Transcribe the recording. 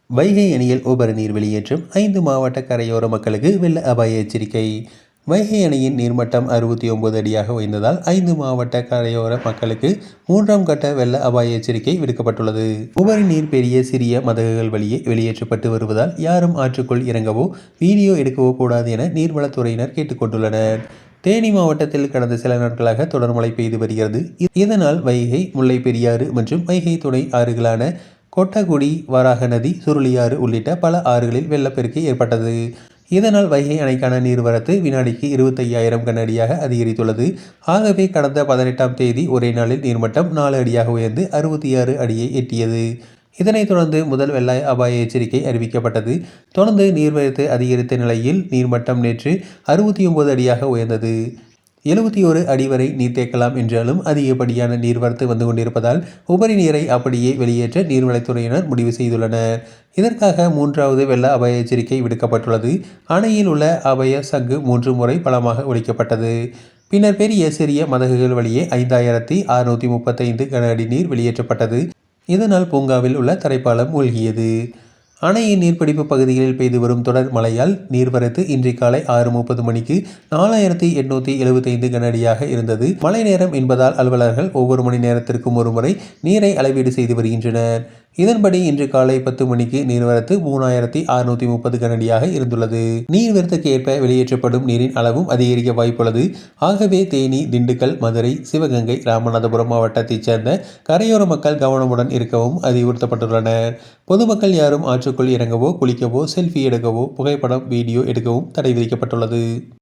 வைகை அணையில் உபரி நீர் வெளியேற்றம் 5 மாவட்ட கரையோர மக்களுக்கு வெள்ள அபாய எச்சரிக்கை. வைகை அணையின் நீர்மட்டம் 69 அடியாக உயர்ந்ததால் 5 மாவட்ட கரையோர மக்களுக்கு 3ஆம் கட்ட வெள்ள அபாய எச்சரிக்கை விடுக்கப்பட்டுள்ளது. உபரி நீர் பெரிய சிறிய மதகுகள் வழியே வெளியேற்றப்பட்டு வருவதால் யாரும் ஆற்றுக்குள் இறங்கவோ வீடியோ எடுக்கவோ கூடாது என நீர்வளத்துறையினர் கேட்டுக்கொண்டுள்ளனர். தேனி மாவட்டத்தில் கடந்த சில நாட்களாக தொடர் மழை பெய்து வருகிறது. இதனால் வைகை, முல்லை பெரியாறு மற்றும் வைகை துணை ஆறுகளான கொட்டகுடி, வராக நதி, சுருளியாறு உள்ளிட்ட பல ஆறுகளில் வெள்ளப்பெருக்கு ஏற்பட்டது. இதனால் வைகை அணைக்கான நீர்வரத்து வினாடிக்கு 25,000 கனஅடியாக அதிகரித்துள்ளது. ஆகவே கடந்த 18ஆம் தேதி ஒரே நாளில் நீர்மட்டம் 4 அடியாக உயர்ந்து 66 அடியை எட்டியது. இதனைத் தொடர்ந்து முதல் வெள்ள அபாய எச்சரிக்கை அறிவிக்கப்பட்டது. தொடர்ந்து நீர்வரத்து அதிகரித்த நிலையில் நீர்மட்டம் நேற்று 69 அடியாக உயர்ந்தது. 71 அடி வரை நீர் தேக்கலாம் என்றாலும் அதிகப்படியான நீர்வரத்து வந்து கொண்டிருப்பதால் உபரி நீரை அப்படியே வெளியேற்ற நீர்வளத்துறையினர் முடிவு செய்துள்ளனர். இதற்காக 3வது வெள்ள அபாய எச்சரிக்கை விடுக்கப்பட்டுள்ளது. அணையில் உள்ள அபாய சங்கு 3 முறை பலமாக ஒலிக்கப்பட்டது. பின்னர் பெரிய சிறிய மதகுகள் வழியே 5,635 கன அடி நீர் வெளியேற்றப்பட்டது. இதனால் பூங்காவில் உள்ள தரைப்பாலம் மூழ்கியது. அணையின் நீர்பிடிப்பு பகுதிகளில் பெய்து வரும் தொடர் மழையால் நீர்வரத்து இன்று காலை 6:30 மணிக்கு 4,875 கனஅடியாக இருந்தது. மழை நேரம் என்பதால் அலுவலர்கள் ஒவ்வொரு மணி நேரத்திற்கும் ஒரு முறை நீரை அளவீடு செய்து வருகின்றனர். இதன்படி இன்று காலை 10 மணிக்கு நீர்வரத்து 3,630 கனஅடியாக இருந்துள்ளது. நீர்வரத்துக்கு ஏற்ப வெளியேற்றப்படும் நீரின் அளவும் அதிகரிக்க வாய்ப்புள்ளது. ஆகவே தேனி, திண்டுக்கல், மதுரை, சிவகங்கை, ராமநாதபுரம் மாவட்டத்தைச் சேர்ந்த கரையோர மக்கள் கவனமுடன் இருக்கவும் அறிவுறுத்தப்பட்டுள்ளனர். பொதுமக்கள் யாரும் ஆற்றுக்குள் இறங்கவோ, குளிக்கவோ, செல்ஃபி எடுக்கவோ, புகைப்படம், வீடியோ எடுக்கவும் தடை விதிக்கப்பட்டுள்ளது.